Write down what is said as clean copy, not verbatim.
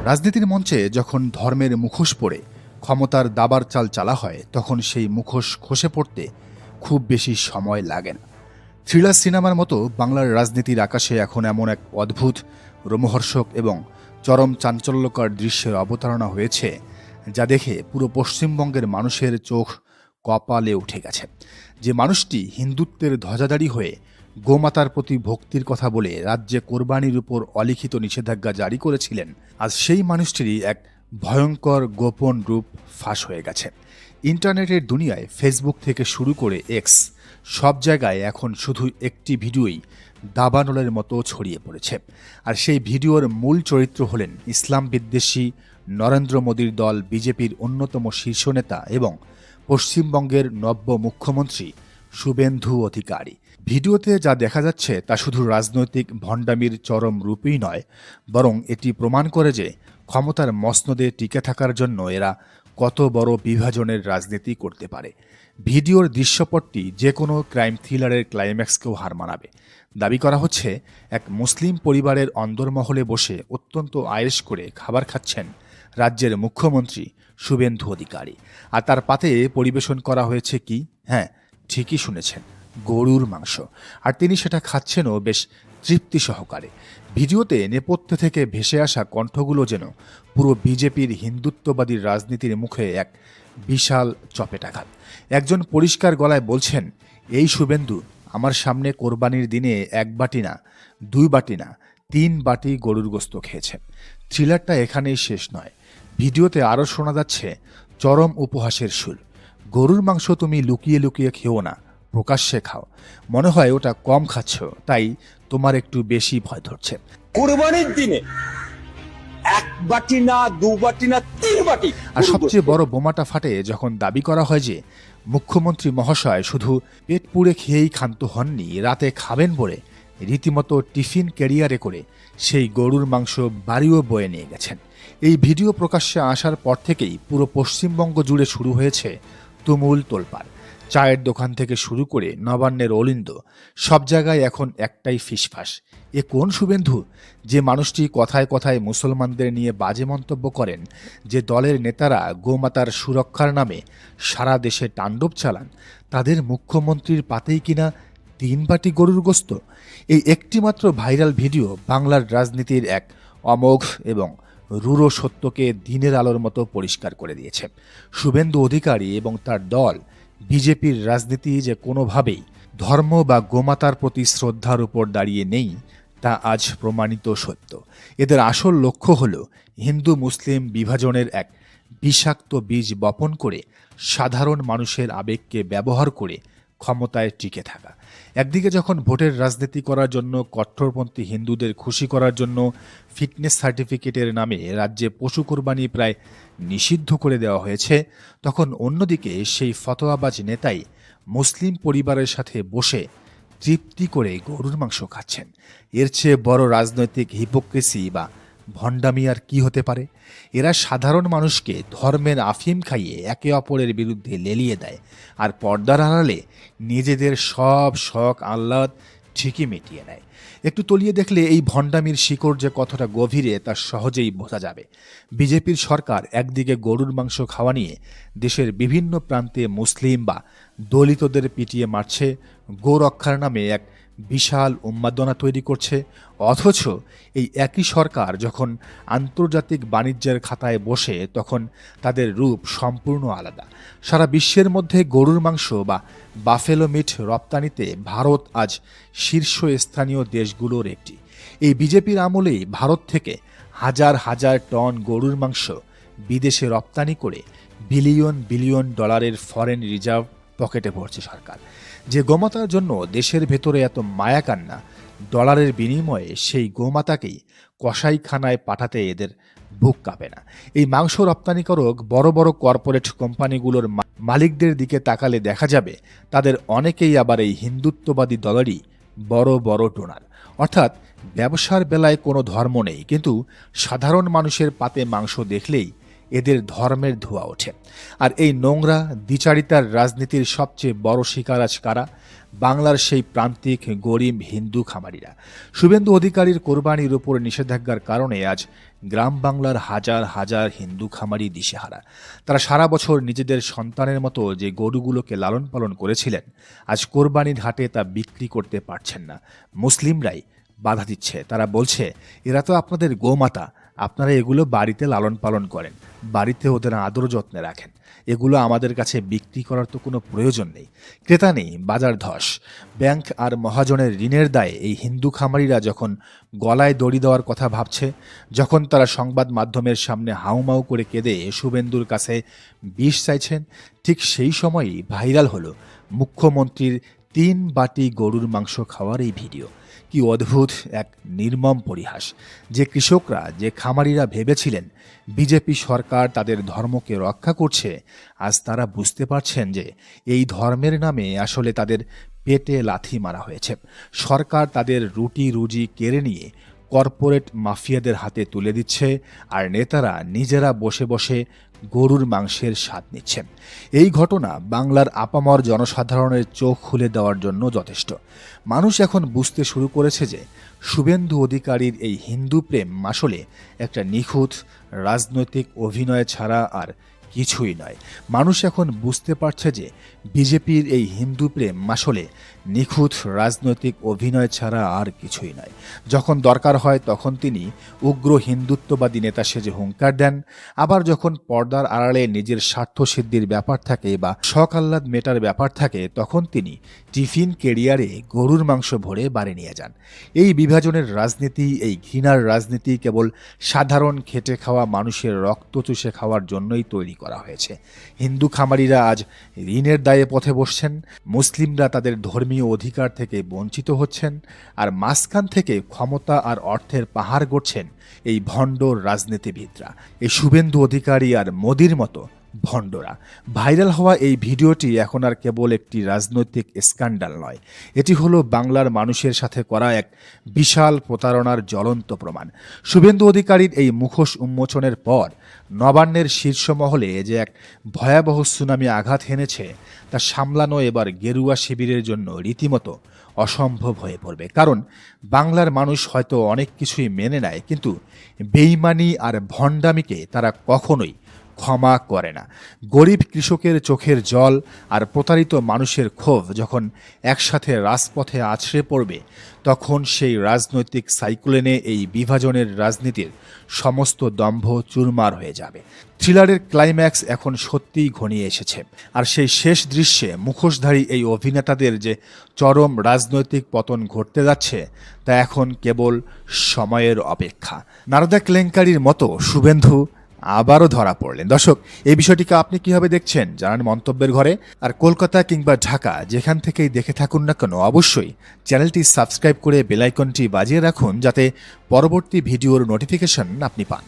রাজনীতির মঞ্চে যখন ধর্মের মুখোশ পরে ক্ষমতার দাবার চাল চালা হয়, তখন সেই মুখোশ খসে পড়তে খুব বেশি সময় লাগে না। থ্রিলার সিনেমার মতো বাংলার রাজনীতির আকাশে এখন এমন এক অদ্ভুত, রোমহর্ষক এবং চরম চাঞ্চল্যকর দৃশ্যের অবতারণা হয়েছে, যা দেখে পুরো পশ্চিমবঙ্গের মানুষের চোখ কপালে উঠে গেছে। যে মানুষটি হিন্দুত্বের ধ্বজাধারী হয়ে গোমাতার প্রতি ভক্তির কথা বলে রাজ্যে কোরবানির উপর অলিখিত নিষেধাজ্ঞা জারি করেছিলেন, আজ সেই মানুষটিরই এক ভয়ঙ্কর গোপন রূপ ফাঁস হয়ে গেছে। ইন্টারনেটের দুনিয়ায় ফেসবুক থেকে শুরু করে এক্স, সব জায়গায় এখন শুধু একটি ভিডিওই দাবানলের মতো ছড়িয়ে পড়েছে। আর সেই ভিডিওর মূল চরিত্র হলেন ইসলাম বিদ্বেষী নরেন্দ্র মোদীর দল বিজেপির অন্যতম শীর্ষ নেতা এবং পশ্চিমবঙ্গের নব্য মুখ্যমন্ত্রী শুভেন্দু অধিকারী। ভিডিওতে যা দেখা যাচ্ছে তা শুধু রাজনৈতিক ভণ্ডামির চরম রূপই নয়, বরং এটি প্রমাণ করে যে ক্ষমতার মসনদে টিকে থাকার জন্য এরা কত বড় বিভাজনের রাজনীতি করতে পারে। ভিডিওর দৃশ্যপটটি যে কোনো ক্রাইম থ্রিলারের ক্লাইম্যাক্সকেও হার মানাবে। দাবি করা হচ্ছে, এক মুসলিম পরিবারের অন্দরমহলে বসে অত্যন্ত আয়েশ করে খাবার খাচ্ছেন রাজ্যের মুখ্যমন্ত্রী শুভেন্দু অধিকারী, আর তার পাতে পরিবেশন করা হয়েছে কি? হ্যাঁ, ঠিকই শুনেছেন, গরুর মাংস। আর তিনি সেটা খাচ্ছেনও বেশ তৃপ্তি সহকারে। ভিডিওতে নেপথ্য থেকে ভেসে আসা কণ্ঠগুলো যেন পুরো বিজেপির হিন্দুত্ববাদী রাজনীতির মুখে এক বিশাল চপেটাঘাত। একজন পরিষ্কার গলায় বলছেন, এই শুভেন্দু আমার সামনে কোরবানির দিনে 1 বাটি না, 2 বাটি না, 3 বাটি গরুর গোস্ত খেয়েছেন। থ্রিলারটা এখানেই শেষ নয়। ভিডিওতে আরও শোনা যাচ্ছে চরম উপহাসের সুর। গরুর মাংস তুমি লুকিয়ে লুকিয়ে খেও না, প্রকাশ্যে খাও। মনে হয় ওটা কম খাচ্ছ, তাই তোমার একটু বেশি ভয় ধরছে। কোরবানির দিনে 1 বাটি না, 2 বাটি না, 3 বাটি। আর সবচেয়ে বড় বোমাটা ফাটে যখন দাবি করা হয় যে মুখ্যমন্ত্রী মহাশয় শুধু পেট পুড়ে খেয়েই ক্ষান্ত হননি, রাতে খাবেন বলে রীতিমতো টিফিন ক্যারিয়ারে করে সেই গরুর মাংস বাড়িও বয়ে নিয়ে গেছেন। এই ভিডিও প্রকাশ্যে আসার পর থেকেই পুরো পশ্চিমবঙ্গ জুড়ে শুরু হয়েছে তুমুল তোলপাড়। চায়ের দোকান থেকে শুরু করে নবান্নের অলিন্দ, সব জায়গায় এখন একটাই ফিসফাস, এ কোন শুভেন্দু? যে মানুষটি কথায় কথায় মুসলমানদের নিয়ে বাজে মন্তব্য করেন, যে দলের নেতারা গোমাতার সুরক্ষার নামে সারা দেশে তাণ্ডব চালান, তাদের মুখ্যমন্ত্রীর পাতেই কিনা 3 বাটি গরুর গোস্ত। এই একটিমাত্র ভাইরাল ভিডিও বাংলার রাজনীতির এক অমোঘ এবং রূঢ় সত্যকে দিনের আলোর মতো পরিষ্কার করে দিয়েছে। শুভেন্দু অধিকারী এবং তার দল বিজেপির রাজনীতি যে কোনোভাবেই ধর্ম বা গোমাতার প্রতি শ্রদ্ধার উপর দাঁড়িয়ে নেই, তা আজ প্রমাণিত সত্য। এদের আসল লক্ষ্য হল হিন্দু মুসলিম বিভাজনের এক বিষাক্ত বীজ বপন করে সাধারণ মানুষের আবেগকে ব্যবহার করে ক্ষমতায় টিকে থাকা। একদিকে যখন ভোটের রাজনীতি করার জন্য কট্টরপন্থী হিন্দুদের খুশি করার জন্য ফিটনেস সার্টিফিকেটের নামে রাজ্যে পশু কোরবানি প্রায় নিষিদ্ধ করে দেওয়া হয়েছে, তখন অন্যদিকে সেই ফতোয়াবাজ নেতাই মুসলিম পরিবারের সাথে বসে তৃপ্তি করে গরুর মাংস খাচ্ছেন। এর চেয়ে বড় রাজনৈতিক হিপোক্রেসি বা ভণ্ডামি আর কি হতে পারে? এরা সাধারণ মানুষকে ধর্মের আফিম খাইয়ে একে অপরের বিরুদ্ধে লেলিয়ে দেয়, আর পর্দার আড়ালে নিজেদের সব শখ আহ্লাদ ঠিকই মিটিয়ে নেয়। একটু তলিয়ে দেখলে এই ভণ্ডামির শিকড় যে কতটা গভীরে তা সহজেই বোঝা যাবে। বিজেপির সরকার একদিকে গরুর মাংস খাওয়া নিয়ে দেশের বিভিন্ন প্রান্তে মুসলিম বা দলিতদের পিটিয়ে মারছে, গো রক্ষার নামে এক বিশাল উন্মাদনা তৈরি করছে, অথচ এই একই সরকার যখন আন্তর্জাতিক বাণিজ্যের খাতায় বসে, তখন তাদের রূপ সম্পূর্ণ আলাদা। সারা বিশ্বের মধ্যে গরুর মাংস বা বাফেলো মিট রপ্তানিতে ভারত আজ শীর্ষস্থানীয় দেশগুলোর একটি। এই বিজেপির আমলেই ভারত থেকে হাজার হাজার টন গরুর মাংস বিদেশে রপ্তানি করে বিলিয়ন বিলিয়ন ডলারের ফরেন রিজার্ভ পকেটে ভরছে সরকার। যে গোমাতার জন্য দেশের ভেতরে এত মায়া কান্না, ডলারের বিনিময়ে সেই গোমাতাকেই কসাইখানায় পাঠাতে এদের বুক কাঁপে না। এই মাংস রপ্তানিকারক বড় বড় কর্পোরেট কোম্পানিগুলোর মালিকদের দিকে তাকালে দেখা যাবে তাদের অনেকেই আবার এই হিন্দুত্ববাদী দলেরই বড় বড় ডোনার। অর্থাৎ ব্যবসার বেলায় কোনো ধর্ম নেই, কিন্তু সাধারণ মানুষের পাতে মাংস দেখলেই এদের ধর্মের ধোঁয়া ওঠে। আর এই নোংরা দ্বিচারিতার রাজনীতির সবচেয়ে বড় শিকার আজ কারা? বাংলার সেই প্রান্তিক গরিব হিন্দু খামারিরা। শুভেন্দু অধিকারীর কোরবানির উপর নিষেধাজ্ঞার কারণে আজ গ্রাম বাংলার হাজার হাজার হিন্দু খামারি দিশেহারা। তারা সারা বছর নিজেদের সন্তানের মতো যে গরুগুলোকে লালন পালন করেছিলেন, আজ কোরবানির হাটে তা বিক্রি করতে পারছেন না। মুসলিমরাই বাধা দিচ্ছে। তারা বলছে, এরা তো আপনাদের গোমাতা, আপনারা এগুলো বাড়িতে লালন পালন করেন, বাড়িতে ওদের আদর যত্নে রাখেন, এগুলো আমাদের কাছে বিক্রি করার তো কোনো প্রয়োজন নেই। ক্রেতা নেই, বাজার ধস। ব্যাংক আর মহাজনের ঋণের দায়ে এই হিন্দু খামারিরা যখন গলায় দড়ি দেওয়ার কথা ভাবছে, যখন তারা সংবাদ মাধ্যমের সামনে হাউমাউ করে কেঁদে শুভেন্দুর কাছে বিষ চাইছেন, ঠিক সেই সময়ই ভাইরাল হলো মুখ্যমন্ত্রীর 3 বাটি গরুর মাংস খাওয়ার এই ভিডিও। কি অদ্ভুত এক নির্মম পরিহাস! যে কৃষকরা, যে খামারিরা ভেবেছিলেন বিজেপি সরকার তাদের ধর্মকে রক্ষা করছে, আজ তারা বুঝতে পারছেন যে এই ধর্মের নামে আসলে তাদের পেটে লাথি মারা হয়েছে। সরকার তাদের রুটি রুজি কেড়ে নিয়ে কর্পোরেট মাফিয়াদের হাতে তুলে দিচ্ছে, আর নেতারা নিজেরা বসে বসে গরুর মাংসের স্বাদ নিচ্ছেন। এই ঘটনা বাংলার আপামর জনসাধারণের চোখ খুলে দেওয়ার জন্য যথেষ্ট। মানুষ এখন বুঝতে শুরু করেছে যে শুভেন্দু অধিকারীর এই হিন্দু প্রেম আসলে একটা নিখুঁত রাজনৈতিক অভিনয় ছাড়া আর কিছুই নয়। মানুষ এখন বুঝতে পারছে যে বিজেপির এই হিন্দু প্রেম আসলে নিখুঁত রাজনৈতিক অভিনয় ছাড়া আর কিছুই নয়। যখন দরকার হয় তখন তিনি উগ্র হিন্দুত্ববাদী নেতা সেজে হুঙ্কার দেন, আবার যখন পর্দার আড়ালে নিজের স্বার্থ সিদ্ধির ব্যাপার থাকে বা শখ আহ্লাদ মেটার ব্যাপার থাকে, তখন তিনি টিফিন কেরিয়ারে গরুর মাংস ভরে বাড়ি নিয়ে যান। এই বিভাজনের রাজনীতি, এই ঘৃণার রাজনীতি কেবল সাধারণ খেটে খাওয়া মানুষের রক্ত চুষে খাওয়ার জন্যই তৈরি করা হয়েছে। হিন্দু খামারিরা আজ ঋণের দায়ে পথে বসছেন, মুসলিমরা তাদের ধর্মীয় অধিকার থেকে বঞ্চিত হচ্ছেন, আর মাঝখান থেকে ক্ষমতা আর অর্থের পাহাড় গড়ছেন এই ভণ্ড রাজনীতিবিদরা, এই শুভেন্দু অধিকারী আর মোদির মতো ভণ্ডরা। ভাইরাল হওয়া এই ভিডিওটি এখন আর কেবল একটি রাজনৈতিক স্ক্যান্ডাল নয়, এটি হলো বাংলার মানুষের সাথে করা এক বিশাল প্রতারণার জ্বলন্ত প্রমাণ। শুভেন্দু অধিকারীর এই মুখোশ উন্মোচনের পর নবান্নের শীর্ষ মহলে যে এক ভয়াবহ সুনামি আঘাত হেনেছে, তা সামলানো এবার গেরুয়া শিবিরের জন্য রীতিমতো অসম্ভব হয়ে পড়বে। কারণ বাংলার মানুষ হয়তো অনেক কিছুই মেনে নেয়, কিন্তু বেইমানি আর ভণ্ডামিকে তারা কখনোই ক্ষমা করে না। গরিব কৃষকের চোখের জল আর প্রতারিত মানুষের ক্ষোভ যখন একসাথে রাজপথে আছড়ে পড়বে, তখন সেই রাজনৈতিক সাইক্লোনে এই বিভাজনের রাজনীতির সমস্ত দম্ভ চুরমার হয়ে যাবে। থ্রিলারের ক্লাইম্যাক্স এখন সত্যিই ঘনিয়ে এসেছে, আর সেই শেষ দৃশ্যে মুখোশধারী এই অভিনেতাদের যে চরম রাজনৈতিক পতন ঘটতে যাচ্ছে, তা এখন কেবল সময়ের অপেক্ষা। নারদা কেলেঙ্কারির মতো শুভেন্দু আবারও ধরা পড়লেন। দর্শক, এই বিষয়টিকে আপনি কিভাবে দেখছেন জানান মন্তব্যের ঘরে। আর কলকাতা কিংবা ঢাকা যেখান থেকেই দেখে থাকুন না কেন, অবশ্যই চ্যানেলটি সাবস্ক্রাইব করে বেল আইকনটি বাজিয়ে রাখুন, যাতে পরবর্তী ভিডিওর নোটিফিকেশন আপনি পান।